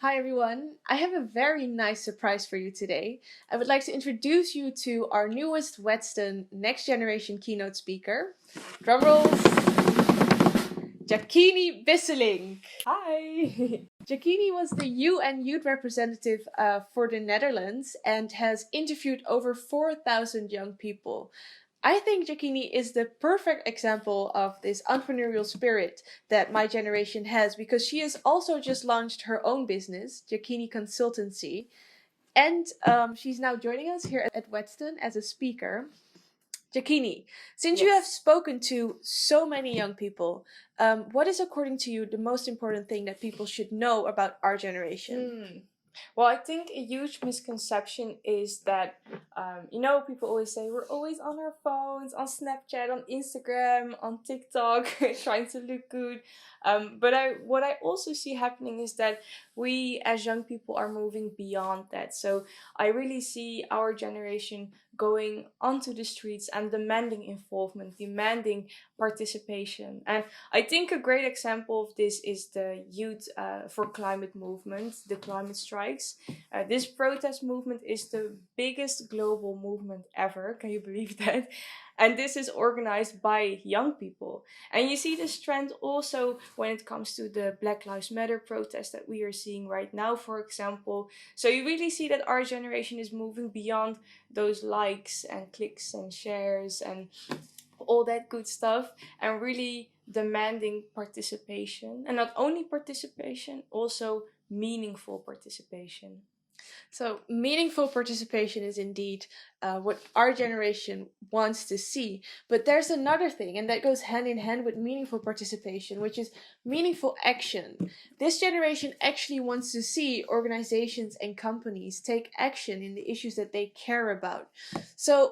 Hi everyone, I have a very nice surprise for you today. I would like to introduce you to our newest Whetstone Next Generation keynote speaker. Drumrolls, Jahkini Bisselink. Hi! Jahkini was the UN Youth Representative for the Netherlands and has interviewed over 4,000 young people. I think Jahkini is the perfect example of this entrepreneurial spirit that my generation has because she has also just launched her own business, Jahkini Consultancy, and she's now joining us here at Whetstone as a speaker. Jahkini, since you have Yes. spoken to so many young people, what is, according to you, the most important thing that people should know about our generation? Well, I think a huge misconception is that, people always say we're always on our phones, on Snapchat, on Instagram, on TikTok, trying to look good. What I also see happening is that we as young people are moving beyond that. So I really see our generation going onto the streets and demanding involvement, demanding participation. And I think a great example of this is the Youth for Climate movement, the climate strikes. This protest movement is the biggest global movement ever. Can you believe that? And this is organized by young people. And you see this trend also when it comes to the Black Lives Matter protest that we are seeing right now, for example. So you really see that our generation is moving beyond those likes and clicks and shares and all that good stuff, and really demanding participation, and not only participation, also meaningful participation. So, meaningful participation is indeed what our generation wants to see. But there's another thing, and that goes hand in hand with meaningful participation, which is meaningful action. This generation actually wants to see organizations and companies take action in the issues that they care about. So,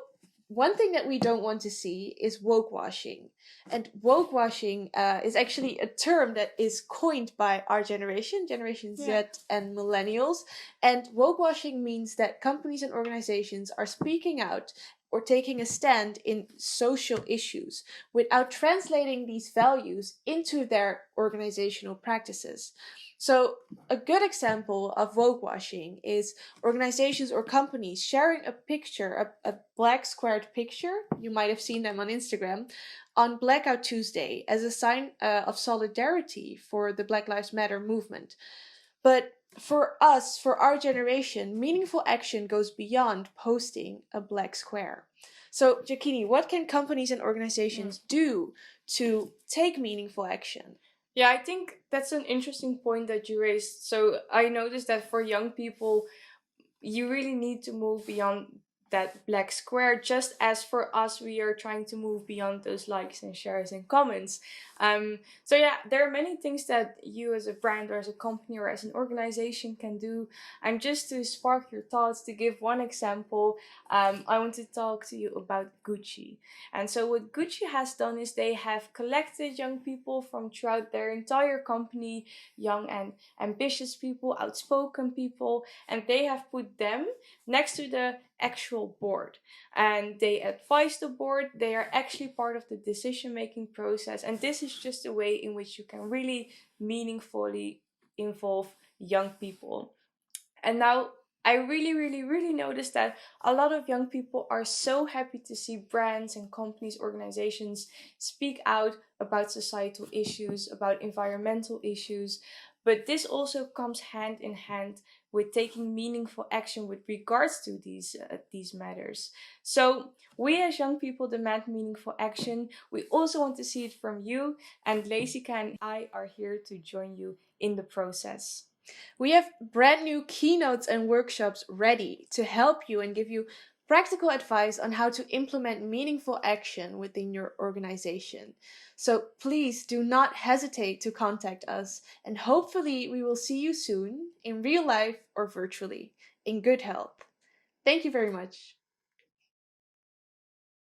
one thing that we don't want to see is woke washing. And woke washing is actually a term that is coined by our generation, Generation Yeah. Z and millennials. And woke washing means that companies and organizations are speaking out or taking a stand in social issues without translating these values into their organizational practices. So, a good example of woke washing is organizations or companies sharing a picture, a black squared picture, you might have seen them on Instagram, on Blackout Tuesday as a sign of solidarity for the Black Lives Matter movement. But for us, for our generation, meaningful action goes beyond posting a black square. So, Jahkini, what can companies and organizations do to take meaningful action? Yeah, I think that's an interesting point that you raised. So I noticed that for young people, you really need to move beyond that black square, just as for us we are trying to move beyond those likes and shares and comments. So yeah, there are many things that you as a brand or as a company or as an organization can do. And just to spark your thoughts, to give one example, I want to talk to you about Gucci. And so what Gucci has done is they have collected young people from throughout their entire company, young and ambitious people, outspoken people, and they have put them next to the actual board, and they advise the board. They are actually part of the decision making process, and this is just a way in which you can really meaningfully involve young people. And now I really noticed that a lot of young people are so happy to see brands and companies, organizations speak out about societal issues, about environmental issues. But this also comes hand in hand with taking meaningful action with regards to these matters. So we as young people demand meaningful action. We also want to see it from you, and Lecyca and I are here to join you in the process. We have brand new keynotes and workshops ready to help you and give you practical advice on how to implement meaningful action within your organization. So please do not hesitate to contact us, and hopefully, we will see you soon in real life or virtually in good health. Thank you very much.